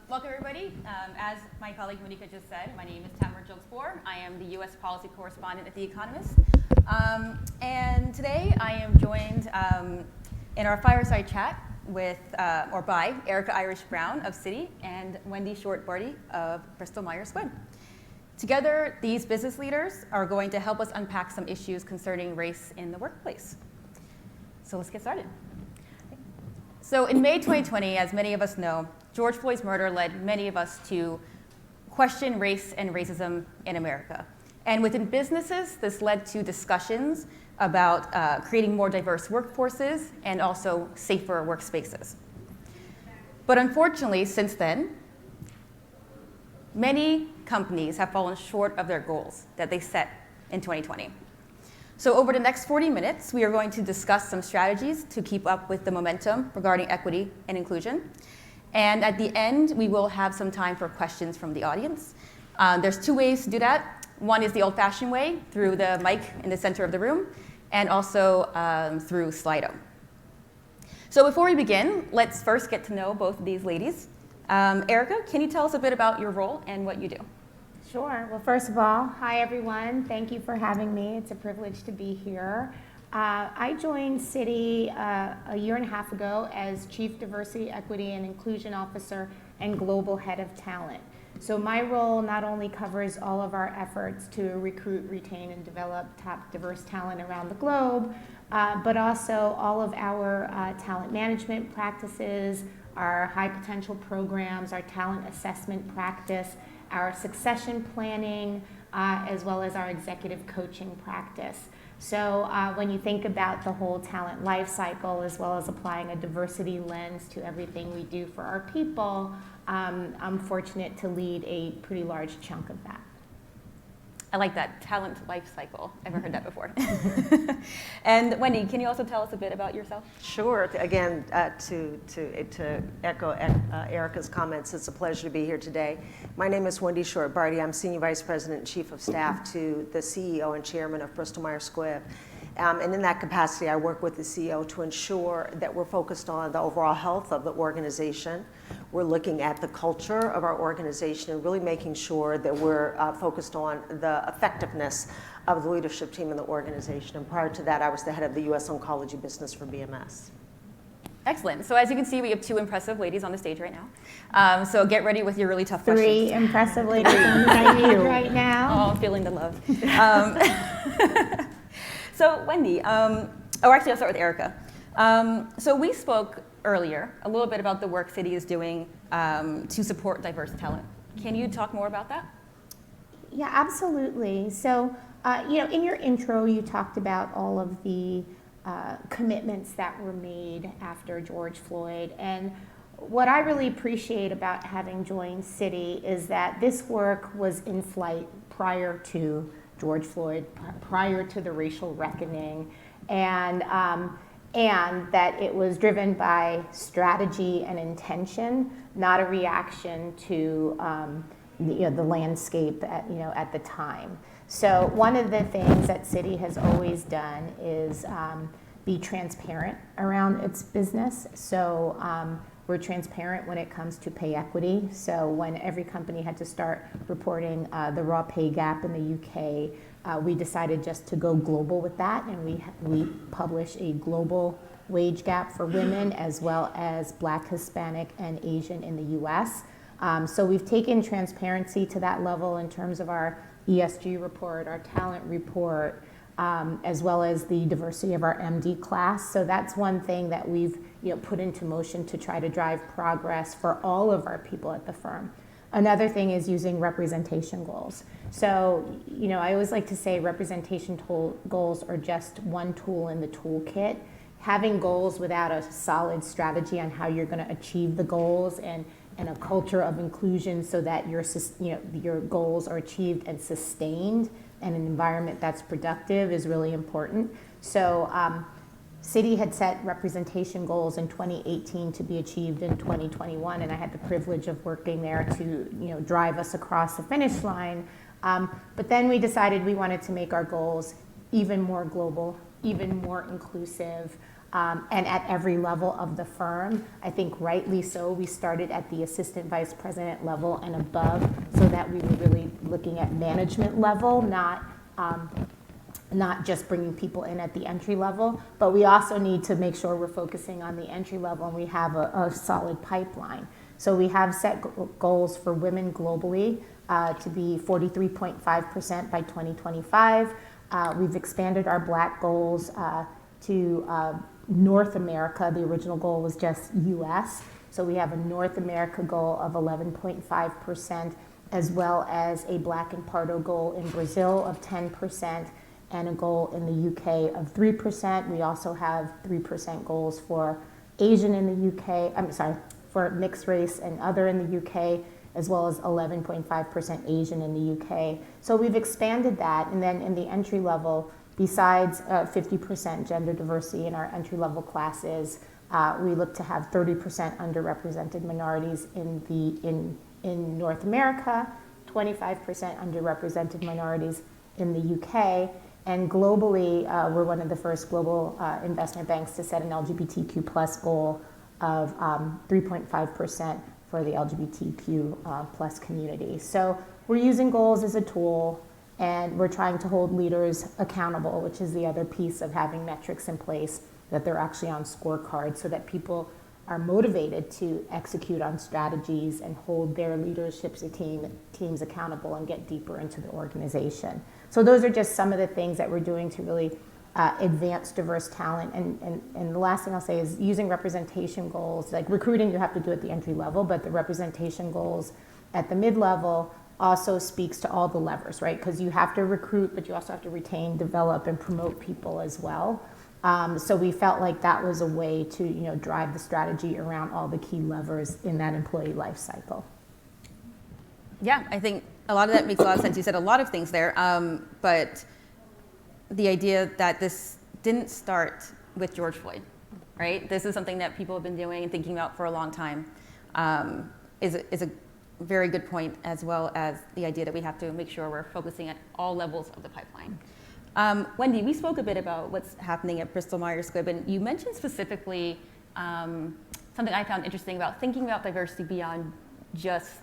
Welcome, everybody. As my colleague Monica just said, my name is Tamara Jokespor. I am the U.S. policy correspondent at The Economist. And today I am joined in our fireside chat by Erica Irish Brown of Citi and Wendy Short Barty of Bristol Myers Squibb. Together, these business leaders are going to help us unpack some issues concerning race in the workplace. So let's get started. So in May 2020, as many of us know, George Floyd's murder led many of us to question race and racism in America. And within businesses, this led to discussions about creating more diverse workforces and also safer workspaces. But unfortunately, since then, many companies have fallen short of their goals that they set in 2020. So over the next 40 minutes, we are going to discuss some strategies to keep up with the momentum regarding equity and inclusion. And at the end, we will have some time for questions from the audience. There's two ways to do that. One is the old-fashioned way, through the mic in the center of the room, and also through Slido. So before we begin, let's first get to know both of these ladies. Erica, can you tell us a bit about your role and what you do? Sure. Well, first of all, hi, everyone. Thank you for having me. It's a privilege to be here. I joined Citi a year and a half ago as Chief Diversity, Equity, and Inclusion Officer and Global Head of Talent. So my role not only covers all of our efforts to recruit, retain, and develop top diverse talent around the globe, but also all of our talent management practices, our high potential programs, our talent assessment practice, our succession planning, as well as our executive coaching practice. So when you think about the whole talent life cycle, as well as applying a diversity lens to everything we do for our people, I'm fortunate to lead a pretty large chunk of that. I like that, talent life cycle. I've never heard that before. And Wendy, can you also tell us a bit about yourself? Sure. Again, to echo Erica's comments, it's a pleasure to be here today. My name is Wendy Short Barty. I'm Senior Vice President and Chief of Staff to the CEO and Chairman of Bristol Myers Squibb. And in that capacity, I work with the CEO to ensure that we're focused on the overall health of the organization. We're looking at the culture of our organization and really making sure that we're focused on the effectiveness of the leadership team in the organization. And prior to that, I was the head of the U.S. Oncology business for BMS. Excellent. So as you can see, we have two impressive ladies on the stage right now. So get ready with your really tough questions. Three impressive ladies on the stage right now. Oh, I'm feeling the love. So Wendy, actually I'll start with Erica. So we spoke earlier a little bit about the work Citi is doing to support diverse talent. Can you talk more about that? Yeah, absolutely. So, in your intro, you talked about all of the commitments that were made after George Floyd. And what I really appreciate about having joined Citi is that this work was in flight prior to George Floyd, prior to the racial reckoning, and that it was driven by strategy and intention, not a reaction to the landscape at the time. So one of the things that Citi has always done is be transparent around its business. So we're transparent when it comes to pay equity. So when every company had to start reporting the raw pay gap in the UK, we decided just to go global with that, and we publish a global wage gap for women as well as Black, Hispanic, and Asian in the US. So we've taken transparency to that level in terms of our ESG report, our talent report, as well as the diversity of our MD class. So that's one thing that we've put into motion to try to drive progress for all of our people at the firm. Another thing is using representation goals. So, I always like to say representation goals are just one tool in the toolkit. Having goals without a solid strategy on how you're going to achieve the goals and a culture of inclusion so that your goals are achieved and sustained and an environment that's productive is really important. So Citi had set representation goals in 2018 to be achieved in 2021, and I had the privilege of working there to drive us across the finish line. But then we decided we wanted to make our goals even more global, even more inclusive, and at every level of the firm. I think rightly so, we started at the assistant vice president level and above, so that we were really looking at management level, not just bringing people in at the entry level, but we also need to make sure we're focusing on the entry level and we have a solid pipeline. So we have set goals for women globally to be 43.5% by 2025. We've expanded our Black goals to North America. The original goal was just US. So we have a North America goal of 11.5%, as well as a Black and Pardo goal in Brazil of 10%, and a goal in the UK of 3%. We also have 3% goals for Asian in the UK, for mixed race and other in the UK, as well as 11.5% Asian in the UK. So we've expanded that, and then in the entry level, besides 50% gender diversity in our entry level classes, we look to have 30% underrepresented minorities in North America, 25% underrepresented minorities in the UK, and globally, we're one of the first global investment banks to set an LGBTQ plus goal of 3.5% for the LGBTQ plus community. So we're using goals as a tool, and we're trying to hold leaders accountable, which is the other piece of having metrics in place, that they're actually on scorecards so that people are motivated to execute on strategies and hold their leaderships teams accountable and get deeper into the organization. So those are just some of the things that we're doing to really advance diverse talent. And the last thing I'll say is using representation goals. Like recruiting, you have to do at the entry level, but the representation goals at the mid-level also speaks to all the levers, right? Because you have to recruit, but you also have to retain, develop, and promote people as well. So we felt like that was a way to drive the strategy around all the key levers in that employee life cycle. Yeah, I think a lot of that makes a lot of sense. You said a lot of things there, but the idea that this didn't start with George Floyd, right? This is something that people have been doing and thinking about for a long time, is a very good point, as well as the idea that we have to make sure we're focusing at all levels of the pipeline. Wendy, we spoke a bit about what's happening at Bristol Myers Squibb, and you mentioned specifically something I found interesting about thinking about diversity beyond just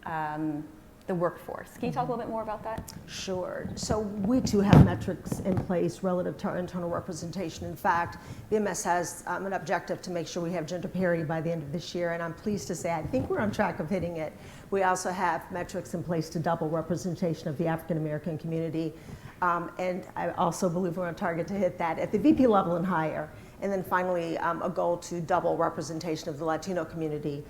the workforce. Can you talk a little bit more about that? Sure. So we too have metrics in place relative to our internal representation. In fact, BMS has an objective to make sure we have gender parity by the end of this year, and I'm pleased to say I think we're on track of hitting it. We also have metrics in place to double representation of the African American community, and I also believe we're on target to hit that at the VP level and higher. And then finally, a goal to double representation of the Latino community.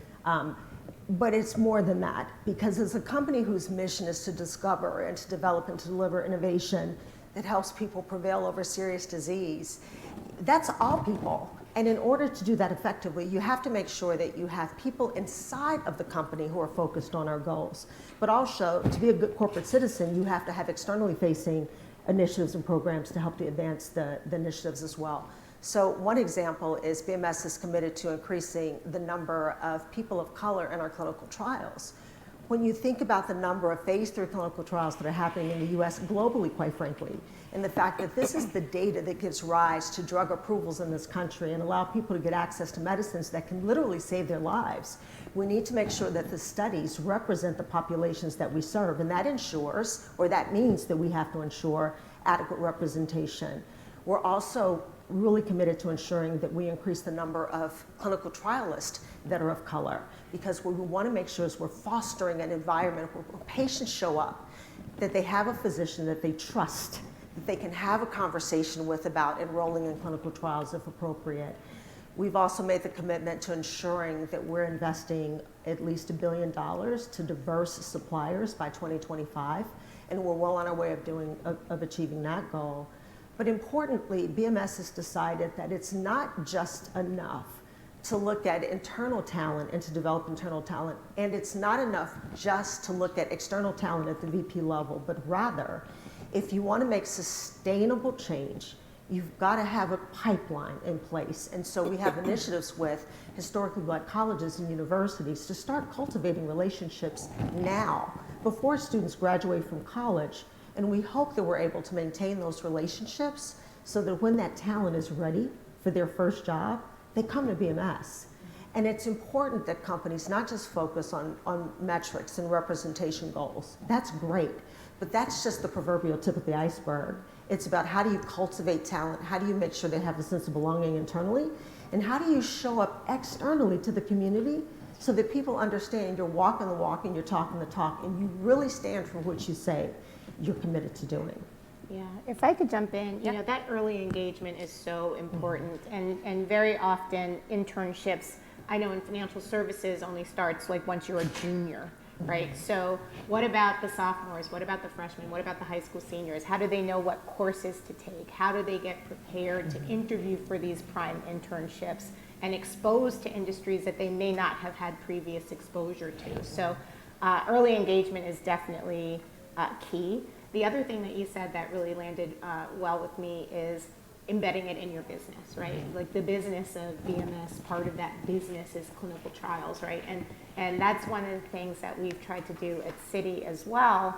But it's more than that, because as a company whose mission is to discover and to develop and to deliver innovation that helps people prevail over serious disease, that's all people. And in order to do that effectively, you have to make sure that you have people inside of the company who are focused on our goals. But also, to be a good corporate citizen, you have to have externally facing initiatives and programs to help to advance the initiatives as well. So one example is BMS is committed to increasing the number of people of color in our clinical trials. When you think about the number of phase 3 clinical trials that are happening in the US, globally, quite frankly, and the fact that this is the data that gives rise to drug approvals in this country and allow people to get access to medicines that can literally save their lives, we need to make sure that the studies represent the populations that we serve, and that ensures, or that means that we have to ensure adequate representation. We're also really committed to ensuring that we increase the number of clinical trialists that are of color, because what we want to make sure is we're fostering an environment where patients show up, that they have a physician that they trust, that they can have a conversation with about enrolling in clinical trials if appropriate. We've also made the commitment to ensuring that we're investing at least $1 billion to diverse suppliers by 2025, and we're well on our way of achieving that goal. But importantly, BMS has decided that it's not just enough to look at internal talent and to develop internal talent, and it's not enough just to look at external talent at the VP level, but rather, if you want to make sustainable change, you've got to have a pipeline in place. And so we have initiatives with historically Black colleges and universities to start cultivating relationships now, before students graduate from college. And we hope that we're able to maintain those relationships so that when that talent is ready for their first job, they come to BMS. And it's important that companies not just focus on metrics and representation goals. That's great, but that's just the proverbial tip of the iceberg. It's about how do you cultivate talent, how do you make sure they have a sense of belonging internally, and how do you show up externally to the community so that people understand you're walking the walk and you're talking the talk, and you really stand for what you say you're committed to doing. Yeah, if I could jump in, Yeah. that early engagement is so important, and very often internships, I know in financial services only starts like once you're a junior, right? So what about the sophomores? What about the freshmen? What about the high school seniors? How do they know what courses to take? How do they get prepared to interview for these prime internships and exposed to industries that they may not have had previous exposure to? So early engagement is definitely key. The other thing that you said that really landed well with me is embedding it in your business, right? Like the business of BMS, part of that business is clinical trials, right? And that's one of the things that we've tried to do at Citi as well.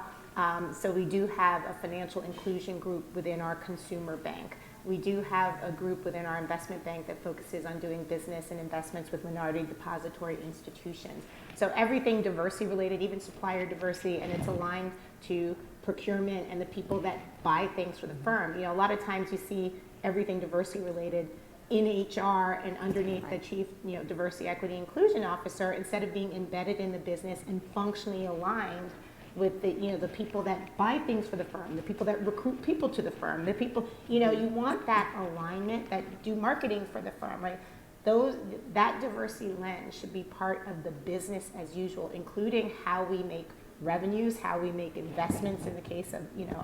So we do have a financial inclusion group within our consumer bank. We do have a group within our investment bank that focuses on doing business and investments with minority depository institutions. So everything diversity related, even supplier diversity, and it's aligned to procurement and the people that buy things for the firm. A lot of times you see everything diversity related in HR and underneath the chief, diversity, equity, inclusion officer, instead of being embedded in the business and functionally aligned with the, the people that buy things for the firm, the people that recruit people to the firm, the people, you want that alignment that do marketing for the firm, right? That diversity lens should be part of the business as usual, including how we make revenues, how we make investments in the case of,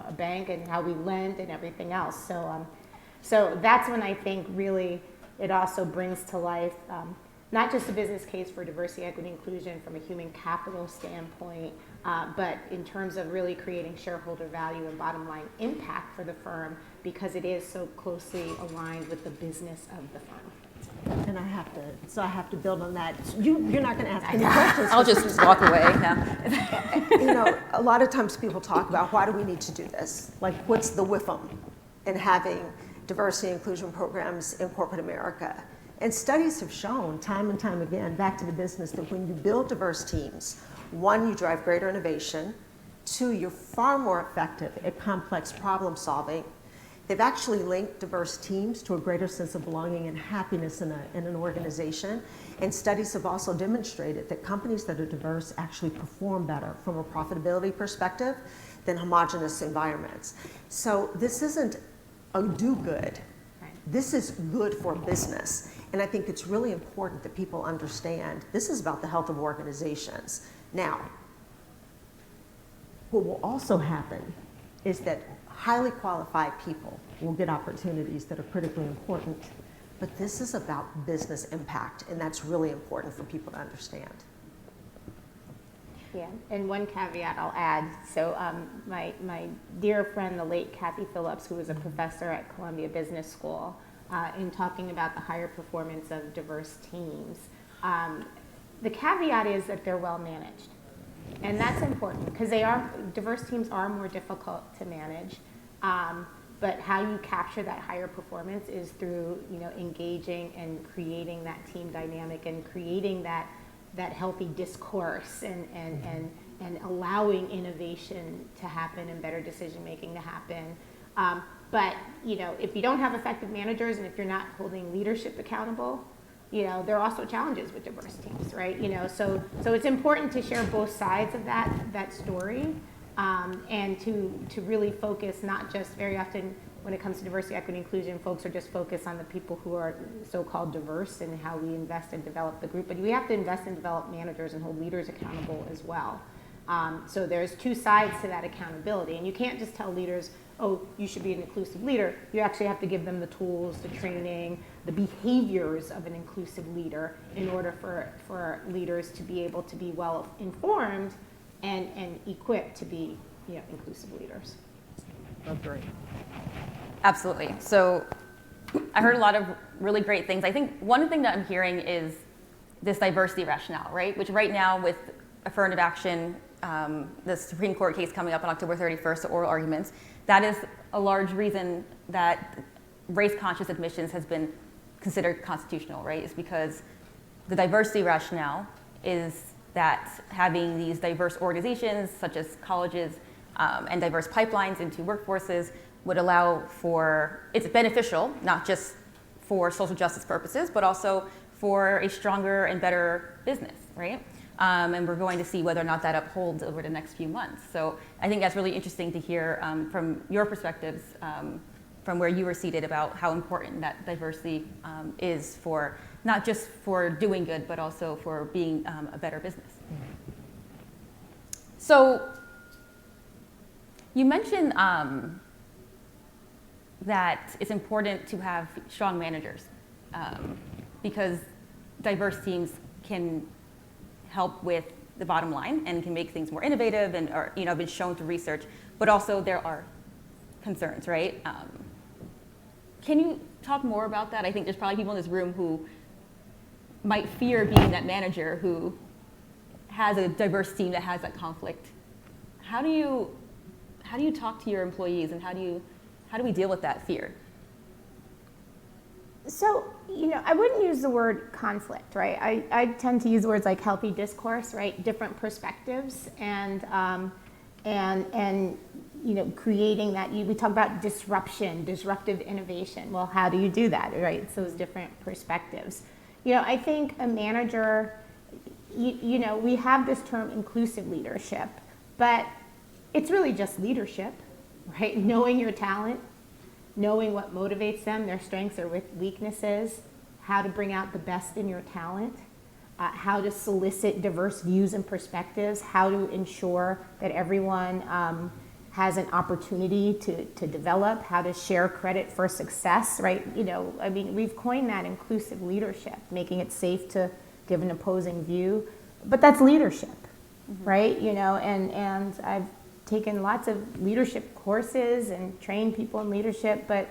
a bank, and how we lend and everything else. So that's when I think really it also brings to life not just the business case for diversity, equity, inclusion from a human capital standpoint, but in terms of really creating shareholder value and bottom line impact for the firm, because it is so closely aligned with the business of the firm. And I have to build on that. You're not going to ask any questions. I'll just walk away. Yeah. A lot of times people talk about why do we need to do this? Like, what's the WIFM in having diversity and inclusion programs in corporate America? And studies have shown time and time again, back to the business, that when you build diverse teams, one, you drive greater innovation. Two, you're far more effective at complex problem solving. They've actually linked diverse teams to a greater sense of belonging and happiness in an organization. And studies have also demonstrated that companies that are diverse actually perform better from a profitability perspective than homogeneous environments. So this isn't a do-good. This is good for business. And I think it's really important that people understand this is about the health of organizations. Now, what will also happen is that highly qualified people will get opportunities that are critically important, but this is about business impact, and that's really important for people to understand. Yeah, and one caveat I'll add. So my dear friend, the late Kathy Phillips, who was a professor at Columbia Business School, in talking about the higher performance of diverse teams, the caveat is that they're well managed. And that's important because diverse teams are more difficult to manage. But how you capture that higher performance is through, engaging and creating that team dynamic and creating that healthy discourse and allowing innovation to happen and better decision making to happen. But if you don't have effective managers and if you're not holding leadership accountable, there are also challenges with diverse teams, right? So it's important to share both sides of that story, and to really focus not just very often when it comes to diversity, equity, inclusion, folks are just focused on the people who are so-called diverse and how we invest and develop the group. But we have to invest and develop managers and hold leaders accountable as well. So there's two sides to that accountability, and you can't just tell leaders, oh, you should be an inclusive leader. You actually have to give them the tools, the training, the behaviors of an inclusive leader in order for leaders to be able to be well informed and equipped to be inclusive leaders. Agree. Absolutely. So I heard a lot of really great things. I think one thing that I'm hearing is this diversity rationale, right? Which right now with affirmative action, the Supreme Court case coming up on October 31st, the oral arguments, that is a large reason that race-conscious admissions has been considered constitutional, right, is because the diversity rationale is that having these diverse organizations, such as colleges, and diverse pipelines into workforces would allow for, it's beneficial, not just for social justice purposes, but also for a stronger and better business, right? And we're going to see whether or not that upholds over the next few months. So I think that's really interesting to hear from your perspectives, from where you were seated, about how important that diversity is for, not just for doing good, but also for being a better business. So you mentioned that it's important to have strong managers because diverse teams can help with the bottom line and can make things more innovative and are, been shown through research, but also there are concerns, right? Can you talk more about that? I think there's probably people in this room who might fear being that manager who has a diverse team that has that conflict. How do you talk to your employees, and how do we deal with that fear? So, I wouldn't use the word conflict, right? I tend to use words like healthy discourse, right? Different perspectives and creating that. We talk about disruption, disruptive innovation. Well, how do you do that, right? It's those different perspectives. I think a manager, we have this term inclusive leadership, but it's really just leadership, right? Knowing your talent, knowing what motivates them, their strengths or weaknesses, how to bring out the best in your talent, how to solicit diverse views and perspectives, how to ensure that everyone has an opportunity to develop, how to share credit for success, right? We've coined that inclusive leadership, making it safe to give an opposing view, but that's leadership, right? And I've taken lots of leadership courses and trained people in leadership, but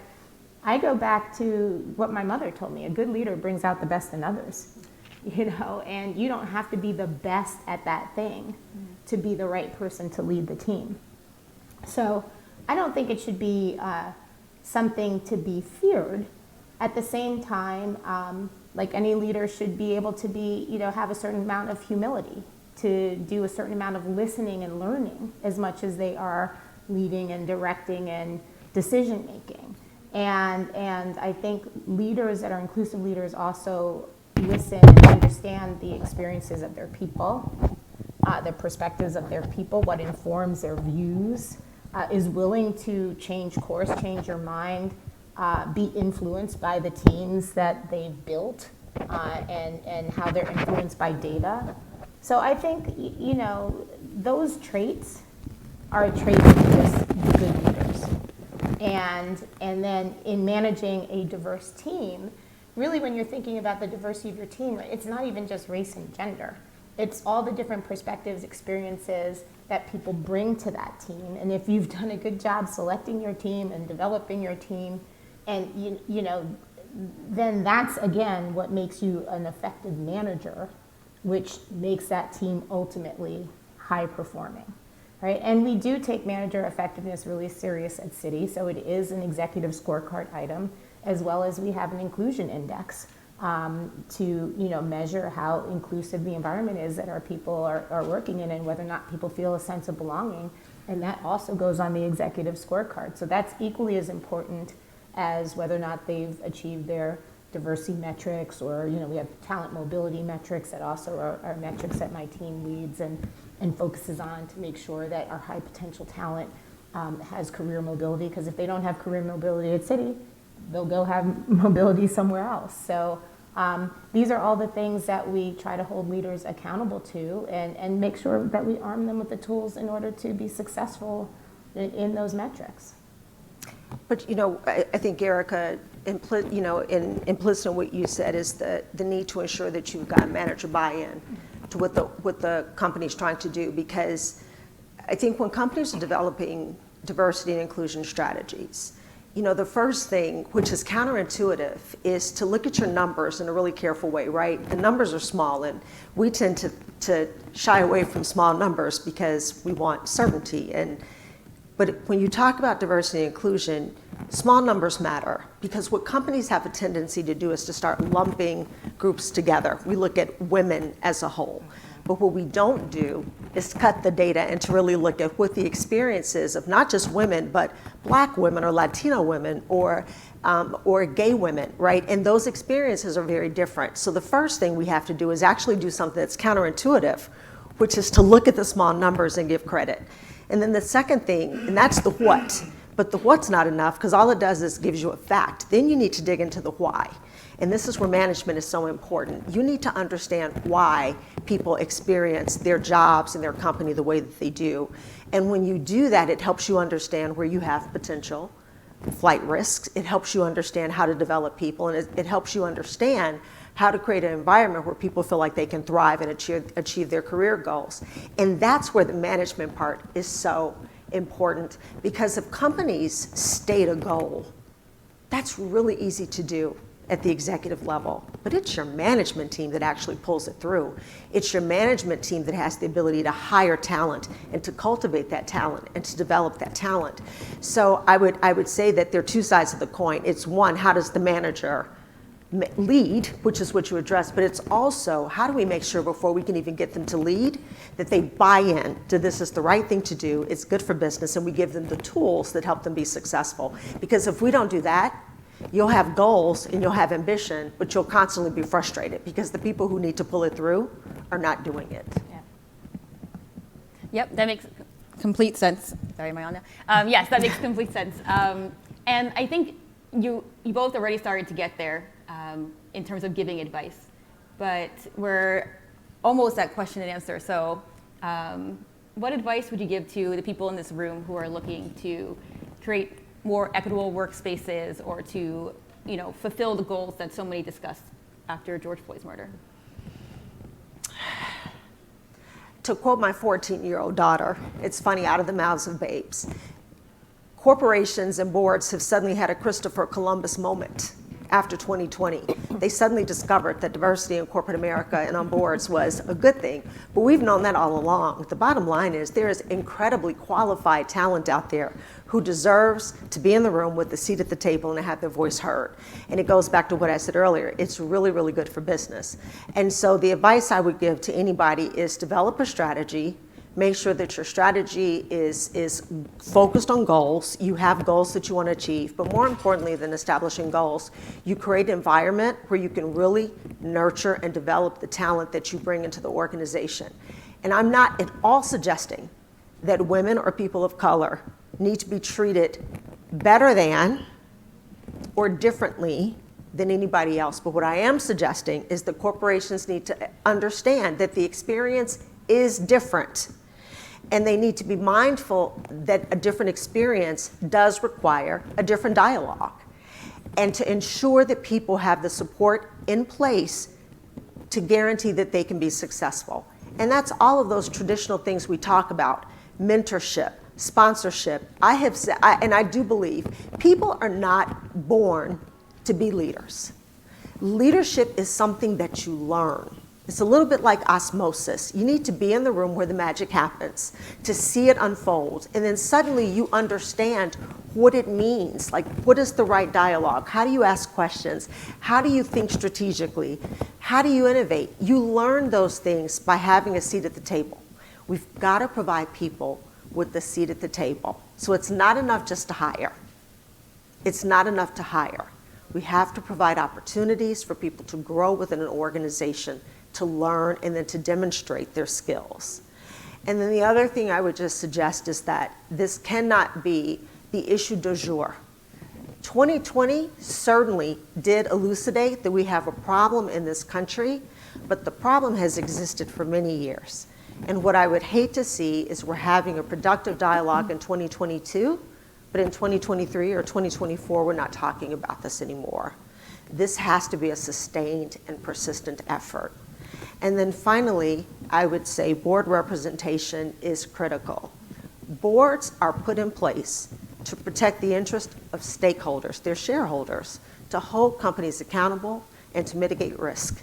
I go back to what my mother told me: a good leader brings out the best in others, and you don't have to be the best at that thing to be the right person to lead the team. So I don't think it should be something to be feared. At the same time, like any leader should be able to be, have a certain amount of humility, to do a certain amount of listening and learning as much as they are leading and directing and decision making. And I think leaders that are inclusive leaders also listen and understand the experiences of their people, the perspectives of their people, what informs their views, is willing to change course, change your mind, be influenced by the teams that they've built, and how they're influenced by data. So I think, those traits are traits of just good leaders. And then in managing a diverse team, really when you're thinking about the diversity of your team, it's not even just race and gender. It's all the different perspectives, experiences that people bring to that team. And if you've done a good job selecting your team and developing your team, and then that's, again, what makes you an effective manager, which makes that team ultimately high performing, right? And we do take manager effectiveness really serious at Citi, so it is an executive scorecard item, as well as we have an inclusion index to measure how inclusive the environment is that our people are working in, and whether or not people feel a sense of belonging, and that also goes on the executive scorecard. So that's equally as important as whether or not they've achieved their diversity metrics, or we have talent mobility metrics that also are metrics that my team leads and focuses on to make sure that our high potential talent has career mobility, because if they don't have career mobility at Citi, they'll go have mobility somewhere else. So these are all the things that we try to hold leaders accountable to, and make sure that we arm them with the tools in order to be successful in those metrics. But I think, Erica, implicit in what you said is the need to ensure that you've got manager buy-in to what the company's trying to do, because I think when companies are developing diversity and inclusion strategies, the first thing, which is counterintuitive, is to look at your numbers in a really careful way, right? The numbers are small, and we tend to shy away from small numbers because we want certainty. And But when you talk about diversity and inclusion, small numbers matter, because what companies have a tendency to do is to start lumping groups together. We look at women as a whole. But what we don't do is cut the data and to really look at what the experiences of not just women, but Black women or Latino women or gay women, right? And those experiences are very different. So the first thing we have to do is actually do something that's counterintuitive, which is to look at the small numbers and give credit. And then the second thing, and that's the what, but the what's not enough, because all it does is gives you a fact. Then you need to dig into the why. And this is where management is so important. You need to understand why people experience their jobs and their company the way that they do. And when you do that, it helps you understand where you have potential flight risks. It helps you understand how to develop people, and it helps you understand how to create an environment where people feel like they can thrive and achieve their career goals. And that's where the management part is so important, because if companies state a goal, that's really easy to do at the executive level, but it's your management team that actually pulls it through. It's your management team that has the ability to hire talent and to cultivate that talent and to develop that talent. So I would say that there are two sides of the coin. It's one, how does the manager lead, which is what you address, but it's also how do we make sure before we can even get them to lead that they buy in to this is the right thing to do, it's good for business, and we give them the tools that help them be successful. Because if we don't do that, you'll have goals and you'll have ambition, but you'll constantly be frustrated because the people who need to pull it through are not doing it. Yeah. Yep, that makes complete sense. Sorry, am I on now? Yes, that makes complete sense. And I think you both already started to get there in terms of giving advice, but we're almost at question and answer. So what advice would you give to the people in this room who are looking to create more equitable workspaces or to, fulfill the goals that so many discussed after George Floyd's murder? To quote my 14-year-old daughter, it's funny, out of the mouths of babes. Corporations and boards have suddenly had a Christopher Columbus moment after 2020. They suddenly discovered that diversity in corporate America and on boards was a good thing, but we've known that all along. The bottom line is there is incredibly qualified talent out there who deserves to be in the room with a seat at the table and to have their voice heard. And it goes back to what I said earlier, it's really, really good for business. And so the advice I would give to anybody is develop a strategy. Make sure that your strategy is focused on goals. You have goals that you want to achieve, but more importantly than establishing goals, you create an environment where you can really nurture and develop the talent that you bring into the organization. And I'm not at all suggesting that women or people of color need to be treated better than or differently than anybody else. But what I am suggesting is that corporations need to understand that the experience is different. And they need to be mindful that a different experience does require a different dialogue. And to ensure that people have the support in place to guarantee that they can be successful. And that's all of those traditional things we talk about, mentorship, sponsorship. I do believe people are not born to be leaders. Leadership is something that you learn. It's a little bit like osmosis. You need to be in the room where the magic happens to see it unfold. And then suddenly you understand what it means. Like, what is the right dialogue? How do you ask questions? How do you think strategically? How do you innovate? You learn those things by having a seat at the table. We've got to provide people with the seat at the table. So it's not enough just to hire. It's not enough to hire. We have to provide opportunities for people to grow within an organization, to learn, and then to demonstrate their skills. And then the other thing I would just suggest is that this cannot be the issue du jour. 2020 certainly did elucidate that we have a problem in this country, but the problem has existed for many years. And what I would hate to see is we're having a productive dialogue in 2022, but in 2023 or 2024, we're not talking about this anymore. This has to be a sustained and persistent effort. And then finally, I would say board representation is critical. Boards are put in place to protect the interest of stakeholders, their shareholders, to hold companies accountable and to mitigate risk.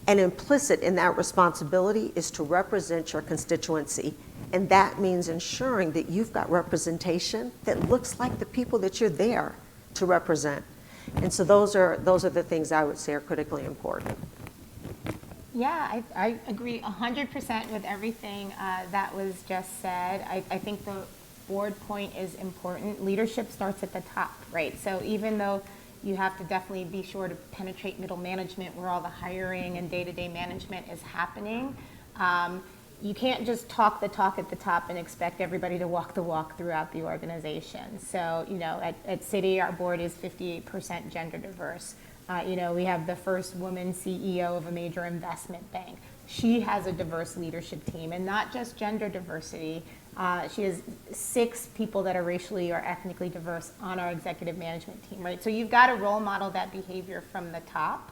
And implicit in that responsibility is to represent your constituency And that means ensuring that you've got representation that looks like the people that you're there to represent. And so those are the things I would say are critically important. Yeah, I agree 100% with everything that was just said. I think the board point is important. Leadership starts at the top, right? So even though you have to definitely be sure to penetrate middle management where all the hiring and day-to-day management is happening, you can't just talk the talk at the top and expect everybody to walk the walk throughout the organization. So, you know, at Citi, our board is 58% gender diverse. You know, we have the first woman CEO of a major investment bank. She has a diverse leadership team, and not just gender diversity. She has 6 people that are racially or ethnically diverse on our executive management team, right? So you've got to role model that behavior from the top.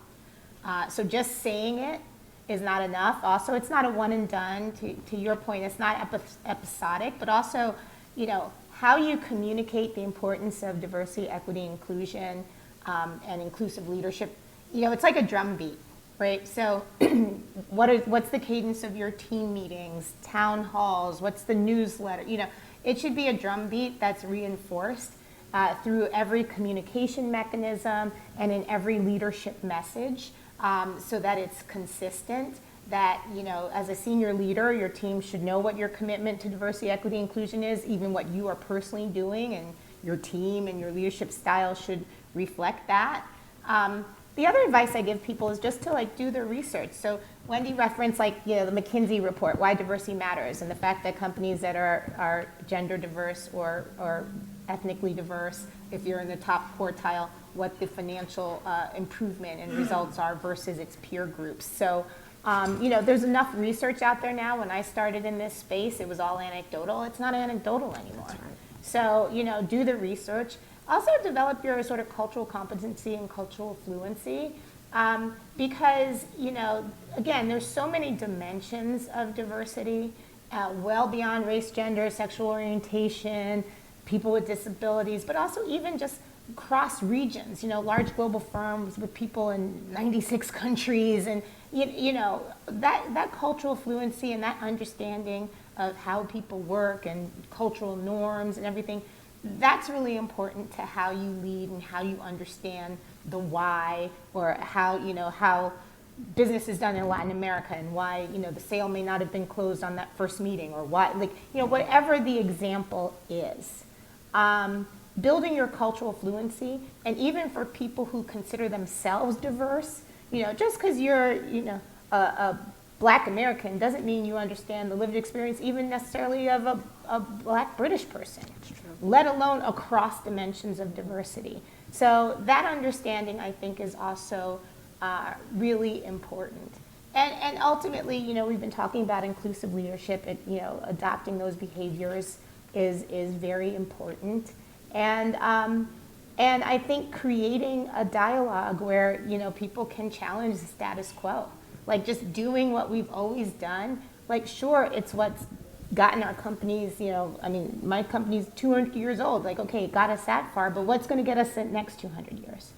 So just saying it is not enough. Also, it's not a one and done. To your point, it's not episodic, but also, you know, how you communicate the importance of diversity, equity, inclusion, and inclusive leadership. You know, it's like a drumbeat, right? So what's the cadence of your team meetings, town halls, what's the newsletter? You know, it should be a drumbeat that's reinforced through every communication mechanism and in every leadership message, so that it's consistent, that, you know, as a senior leader, your team should know what your commitment to diversity, equity, inclusion is, even what you are personally doing, and your team and your leadership style should reflect that. The other advice I give people is just to like do their research. So Wendy referenced like, you know, the McKinsey report, why diversity matters, and the fact that companies that are gender diverse or ethnically diverse, if you're in the top quartile, what the financial improvement and results are versus its peer groups. So, you know, there's enough research out there now. When I started in this space, it was all anecdotal. It's not anecdotal anymore. That's right. So, you know, do the research. Also develop your sort of cultural competency and cultural fluency, because, you know, again, there's so many dimensions of diversity, well beyond race, gender, sexual orientation, people with disabilities, but also even just cross regions, you know, large global firms with people in 96 countries, and, you know, that cultural fluency and that understanding of how people work and cultural norms and everything, that's really important to how you lead and how you understand the why, or how, you know, how business is done in Latin America, and why, you know, the sale may not have been closed on that first meeting, or why, like, you know, whatever the example is. Building your cultural fluency, and even for people who consider themselves diverse, you know, just because you're, you know, a Black American doesn't mean you understand the lived experience even necessarily of a Black British person, let alone across dimensions of diversity. So that understanding, I think, is also really important. And ultimately, you know, we've been talking about inclusive leadership, and, you know, adopting those behaviors is very important. And I think creating a dialogue where, you know, people can challenge the status quo. Like just doing what we've always done. Like, sure, it's what's gotten our companies, you know, I mean, my company's 200 years old. Like, okay, it got us that far, but what's going to get us the next 200 years,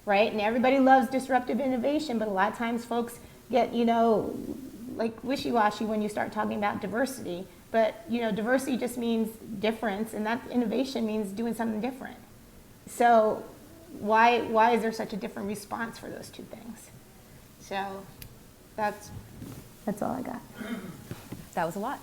right? And everybody loves disruptive innovation, but a lot of times folks get, you know, like wishy-washy when you start talking about diversity. But, you know, diversity just means difference, and that innovation means doing something different. So why is there such a different response for those two things? So that's all I got. That was a lot.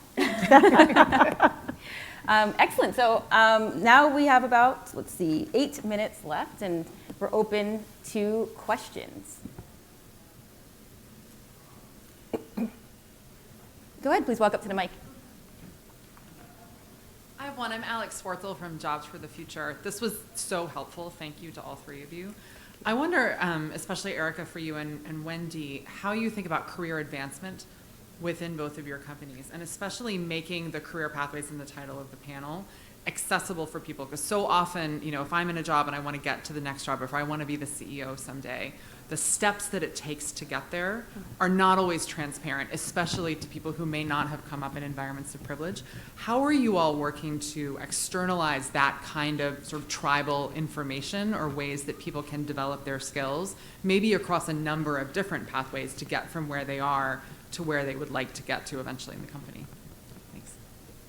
Excellent. So now we have about, let's see, 8 minutes left, and we're open to questions. Go ahead, please walk up to the mic. I have one. I'm Alex Swartzel from Jobs for the Future. This was so helpful. Thank you to all three of you. I wonder, especially Erica, for you and Wendy, how you think about career advancement within both of your companies, and especially making the career pathways in the title of the panel accessible for people. Because so often, you know, if I'm in a job and I want to get to the next job, or if I want to be the CEO someday, the steps that it takes to get there are not always transparent, especially to people who may not have come up in environments of privilege. How are you all working to externalize that kind of sort of tribal information, or ways that people can develop their skills, maybe across a number of different pathways to get from where they are to where they would like to get to eventually in the company? Thanks.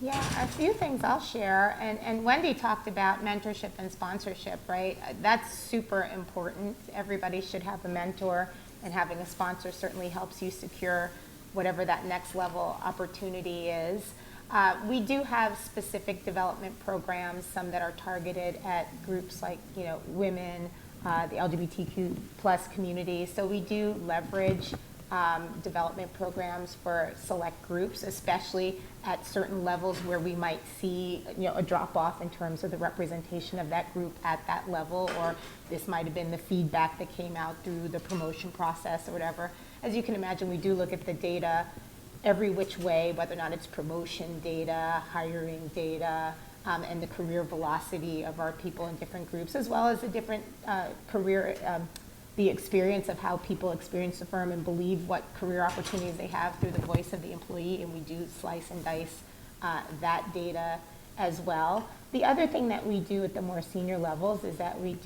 Yeah, a few things I'll share. And Wendy talked about mentorship and sponsorship, right? That's super important. Everybody should have a mentor, and having a sponsor certainly helps you secure whatever that next level opportunity is. We do have specific development programs, some that are targeted at groups like, women, the LGBTQ plus community. So we do leverage development programs for select groups, especially at certain levels where we might see a drop off in terms of the representation of that group at that level, or this might have been the feedback that came out through the promotion process or whatever. As you can imagine, we do look at the data every which way, whether or not it's promotion data, hiring data, and the career velocity of our people in different groups, as well as the different career the experience of how people experience the firm and believe what career opportunities they have through the voice of the employee, and we do slice and dice that data as well. The other thing that we do at the more senior levels is that we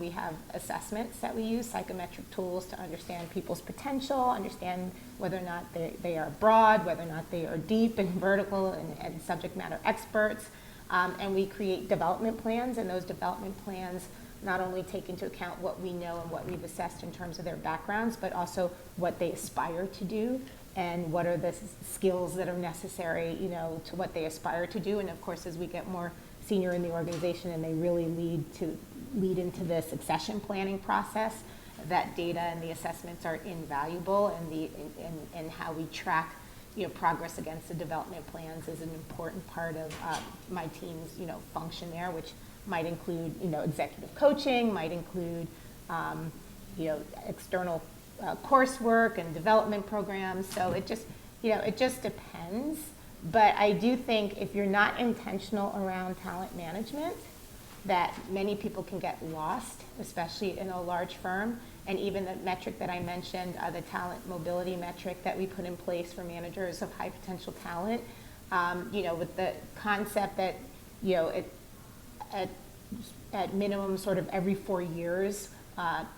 have assessments that we use, psychometric tools to understand people's potential, understand whether or not they are broad, whether or not they are deep and vertical and subject matter experts. And we create development plans, and those development plans not only take into account what we know and what we've assessed in terms of their backgrounds, but also what they aspire to do and what are the skills that are necessary, to what they aspire to do. And of course, as we get more senior in the organization and they really lead into the succession planning process, that data and the assessments are invaluable, and how we track progress against the development plans is an important part of my team's function there, which might include executive coaching, might include external coursework and development programs. So it just depends. But I do think if you're not intentional around talent management, that many people can get lost, especially in a large firm. And even the metric that I mentioned, the talent mobility metric that we put in place for managers of high potential talent, with the concept that at minimum sort of every 4 years,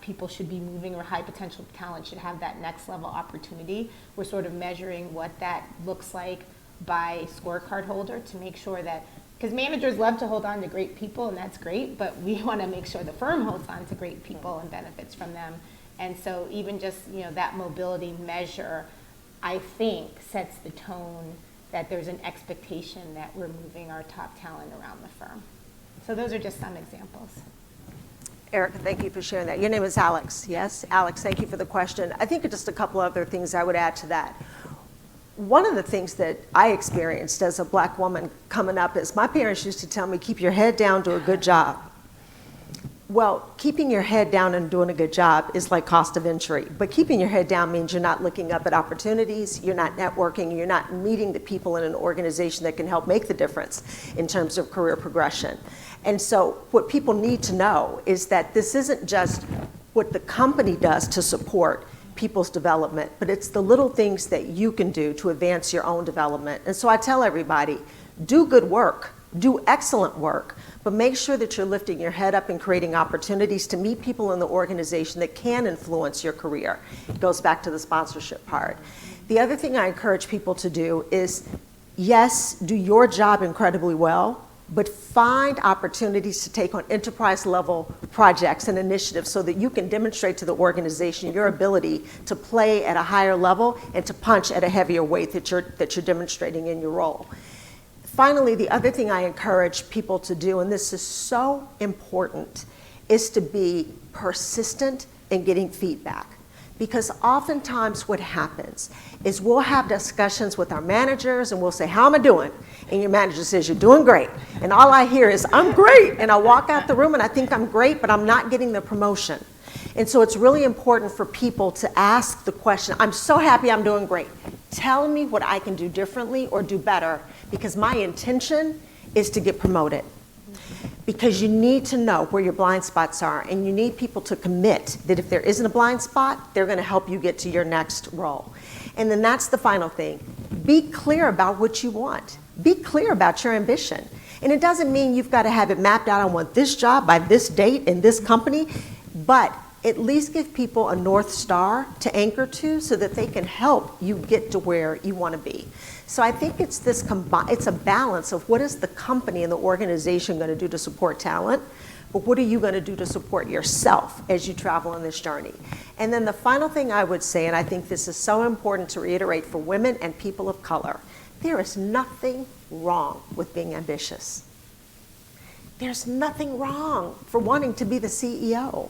people should be moving, or high potential talent should have that next level opportunity. We're sort of measuring what that looks like by scorecard holder to make sure that, because managers love to hold on to great people, and that's great, but we want to make sure the firm holds on to great people and benefits from them. And so even just that mobility measure, I think, sets the tone that there's an expectation that we're moving our top talent around the firm. So those are just some examples. Erica, thank you for sharing that. Your name is Alex, yes? Alex, thank you for the question. I think just a couple other things I would add to that. One of the things that I experienced as a Black woman coming up is my parents used to tell me, keep your head down, do a good job. Well, keeping your head down and doing a good job is like cost of entry, but keeping your head down means you're not looking up at opportunities, you're not networking, you're not meeting the people in an organization that can help make the difference in terms of career progression. And so what people need to know is that this isn't just what the company does to support people's development, but it's the little things that you can do to advance your own development. And so I tell everybody, do good work, do excellent work, but make sure that you're lifting your head up and creating opportunities to meet people in the organization that can influence your career. It goes back to the sponsorship part. The other thing I encourage people to do is, yes, do your job incredibly well, but find opportunities to take on enterprise level projects and initiatives so that you can demonstrate to the organization your ability to play at a higher level and to punch at a heavier weight that you're demonstrating in your role. Finally, the other thing I encourage people to do, and this is so important, is to be persistent in getting feedback. Because oftentimes what happens is we'll have discussions with our managers and we'll say, how am I doing? And your manager says, you're doing great. And all I hear is, I'm great. And I walk out the room and I think I'm great, but I'm not getting the promotion. And so it's really important for people to ask the question, I'm so happy I'm doing great. Tell me what I can do differently or do better, because my intention is to get promoted. Because you need to know where your blind spots are, and you need people to commit that if there isn't a blind spot, they're going to help you get to your next role. And then that's the final thing. Be clear about what you want. Be clear about your ambition. And it doesn't mean you've got to have it mapped out, I want this job by this date in this company, but at least give people a North Star to anchor to so that they can help you get to where you want to be. So I think it's it's a balance of what is the company and the organization going to do to support talent, but what are you going to do to support yourself as you travel on this journey? And then the final thing I would say, and I think this is so important to reiterate for women and people of color, there is nothing wrong with being ambitious. There's nothing wrong for wanting to be the CEO.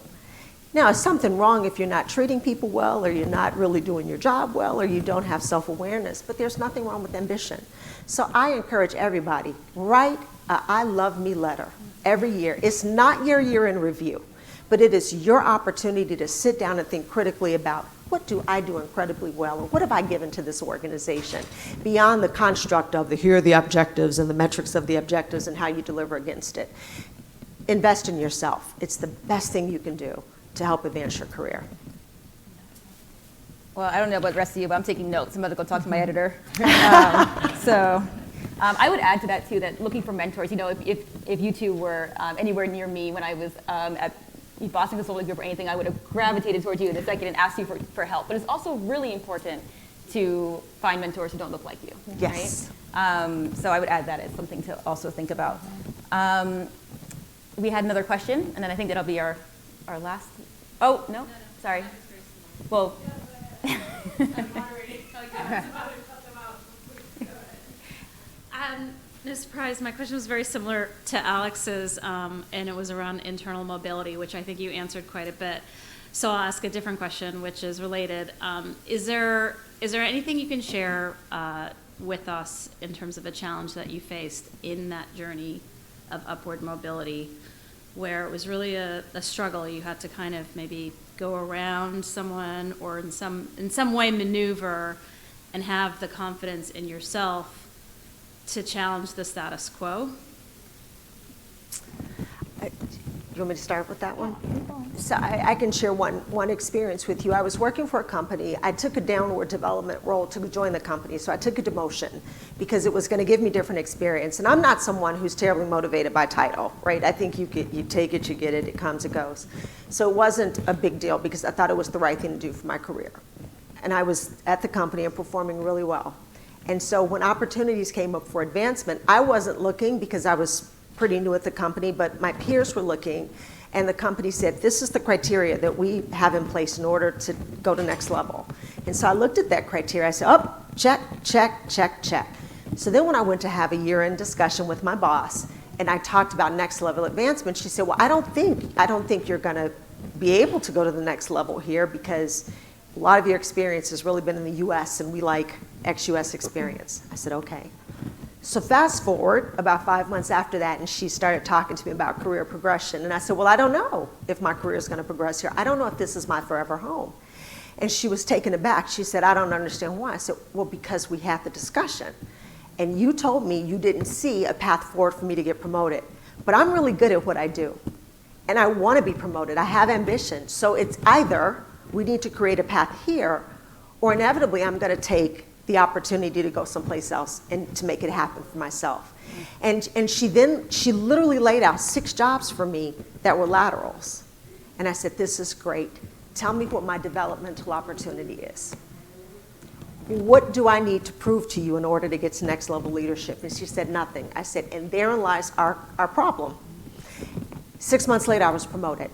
Now, is something wrong if you're not treating people well, or you're not really doing your job well, or you don't have self-awareness, but there's nothing wrong with ambition. So I encourage everybody, write a I love me letter every year. It's not your year in review, but it is your opportunity to sit down and think critically about what do I do incredibly well, or what have I given to this organization, beyond the construct of here are the objectives and the metrics of the objectives and how you deliver against it. Invest in yourself. It's the best thing you can do to help advance your career. Well, I don't know about the rest of you, but I'm taking notes. I'm about to go talk to my editor. I would add to that too, that looking for mentors, if you two were anywhere near me when I was at Boston Consulting Group or anything, I would have gravitated towards you in a second and asked you for help. But it's also really important to find mentors who don't look like you. Yes. Right? So I would add that as something to also think about. We had another question, and then I think that'll be our last. Oh, no? Sorry. Well. No surprise, my question was very similar to Alex's, and it was around internal mobility, which I think you answered quite a bit. So I'll ask a different question, which is related. Is there anything you can share with us in terms of a challenge that you faced in that journey of upward mobility, where it was really a struggle? You had to kind of maybe go around someone, or in some way maneuver and have the confidence in yourself to challenge the status quo? You want me to start with that one? So I can share one experience with you. I was working for a company. I took a downward development role to join the company. So I took a demotion because it was going to give me different experience. And I'm not someone who's terribly motivated by title, right? I think you take it, you get it, it comes, it goes. So it wasn't a big deal because I thought it was the right thing to do for my career. And I was at the company and performing really well. And so when opportunities came up for advancement, I wasn't looking because I was pretty new at the company, but my peers were looking, and the company said, this is the criteria that we have in place in order to go to next level. And so I looked at that criteria. I said, oh, check, check, check, check. So then when I went to have a year-end discussion with my boss, and I talked about next level advancement, she said, well, I don't think you're going to be able to go to the next level here because a lot of your experience has really been in the US, and we like ex-US experience. I said, okay. So fast forward about 5 months after that, and she started talking to me about career progression. And I said, well, I don't know if my career is going to progress here. I don't know if this is my forever home. And she was taken aback. She said, I don't understand why. I said, well, because we had the discussion. And you told me you didn't see a path forward for me to get promoted. But I'm really good at what I do. And I want to be promoted. I have ambition. So it's either we need to create a path here, or inevitably I'm going to take the opportunity to go someplace else and to make it happen for myself. And she literally laid out 6 jobs for me that were laterals. And I said, this is great. Tell me what my developmental opportunity is. What do I need to prove to you in order to get to next level leadership? And she said, nothing. I said, and therein lies our problem. 6 months later, I was promoted.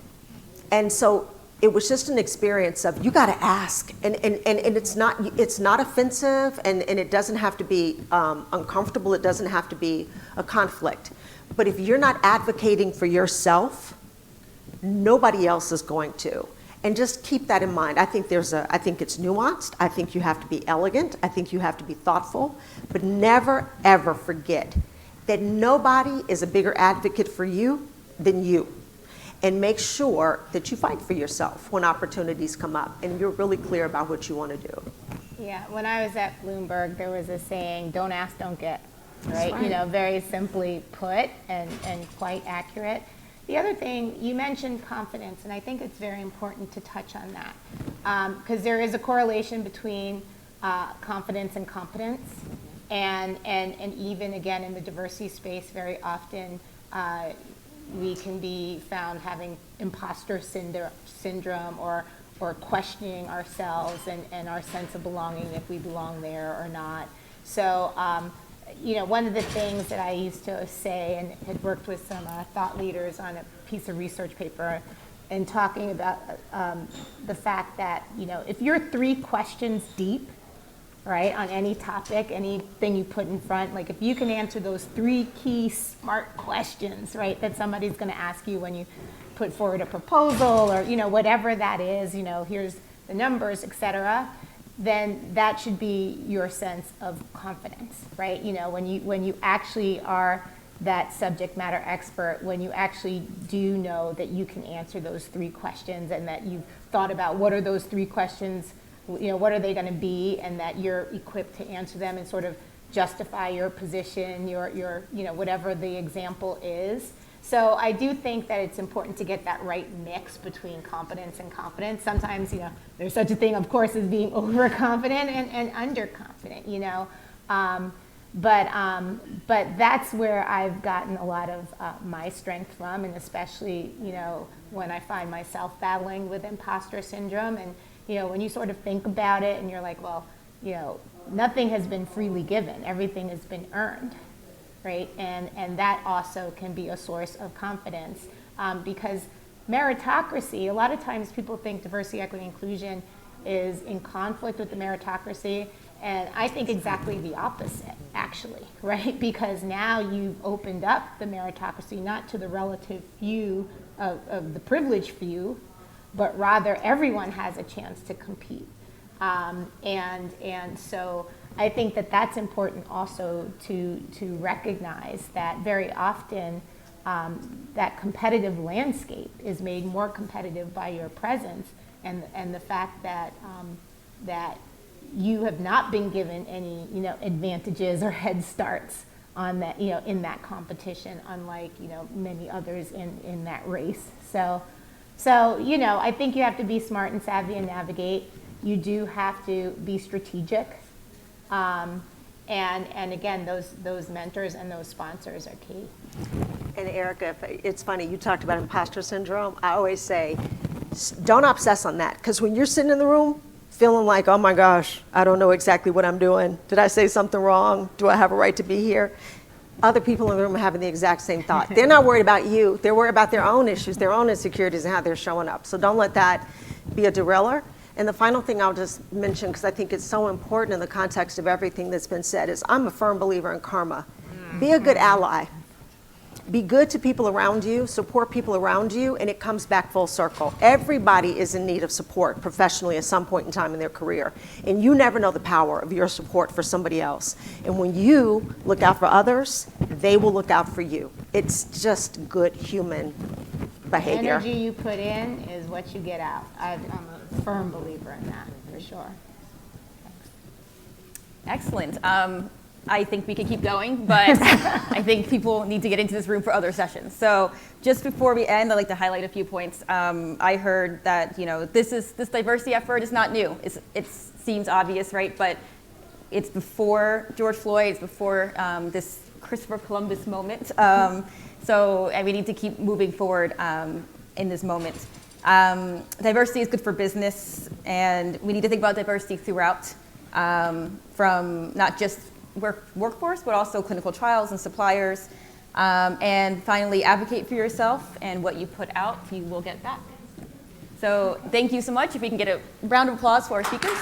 And so it was just an experience of, you got to ask, and it's not offensive, and it doesn't have to be uncomfortable, it doesn't have to be a conflict. But if you're not advocating for yourself, nobody else is going to. And just keep that in mind. I think it's nuanced, I think you have to be elegant, I think you have to be thoughtful, but never ever forget that nobody is a bigger advocate for you than you. And make sure that you fight for yourself when opportunities come up and you're really clear about what you want to do. Yeah, when I was at Bloomberg, there was a saying, don't ask, don't get, right? right. You know, very simply put and quite accurate. The other thing, you mentioned confidence, and I think it's very important to touch on that because there is a correlation between confidence and competence. And even, again, in the diversity space, very often we can be found having imposter syndrome or questioning ourselves and our sense of belonging, if we belong there or not. So, one of the things that I used to say, and had worked with some thought leaders on a piece of research paper, and talking about the fact that, if you're 3 questions deep, right, on any topic, anything you put in front, like if you can answer those 3 key smart questions, right, that somebody's going to ask you when you put forward a proposal or, whatever that is, here's the numbers, et cetera, then that should be your sense of confidence, right? When you actually are that subject matter expert, when you actually do know that you can answer those 3 questions and that you've thought about what are those 3 questions, what are they going to be, and that you're equipped to answer them and sort of justify your position, your whatever the example is. So I do think that it's important to get that right mix between competence and confidence. Sometimes, there's such a thing, of course, as being overconfident and underconfident, But that's where I've gotten a lot of my strength from, and especially, when I find myself battling with imposter syndrome. And, when you sort of think about it and you're like, well, nothing has been freely given. Everything has been earned, right? And that also can be a source of confidence because meritocracy, a lot of times people think diversity, equity, inclusion is in conflict with the meritocracy. And I think exactly the opposite, actually, right? Because now you've opened up the meritocracy not to the relative few of the privileged few, but rather everyone has a chance to compete. And so I think that that's important also to recognize that very often that competitive landscape is made more competitive by your presence and the fact that that you have not been given any advantages or head starts on that in that competition, unlike many others in that race. So I think you have to be smart and savvy and navigate. You do have to be strategic, and again, those mentors and those sponsors are key. And Erica, it's funny, you talked about imposter syndrome. I always say, don't obsess on that, because when you're sitting in the room feeling like, oh my gosh, I don't know exactly what I'm doing. Did I say something wrong? Do I have a right to be here? Other people in the room are having the exact same thought. They're not worried about you. They're worried about their own issues, their own insecurities, and how they're showing up. So don't let that be a derailer. And the final thing I'll just mention, because I think it's so important in the context of everything that's been said, is I'm a firm believer in karma. Be a good ally. Be good to people around you, support people around you, and it comes back full circle. Everybody is in need of support professionally at some point in time in their career. And you never know the power of your support for somebody else. And when you look out for others, they will look out for you. It's just good human behavior. The energy you put in is what you get out. I'm a firm believer in that, for sure. Excellent. I think we could keep going, but I think people need to get into this room for other sessions. So just before we end, I'd like to highlight a few points. I heard that this diversity effort is not new. It seems obvious, right? But it's before George Floyd. It's before this Christopher Columbus moment. So we need to keep moving forward in this moment. Diversity is good for business, and we need to think about diversity throughout, from not just workforce, but also clinical trials and suppliers. And finally, advocate for yourself, and what you put out, you will get back. So thank you so much. If we can get a round of applause for our speakers.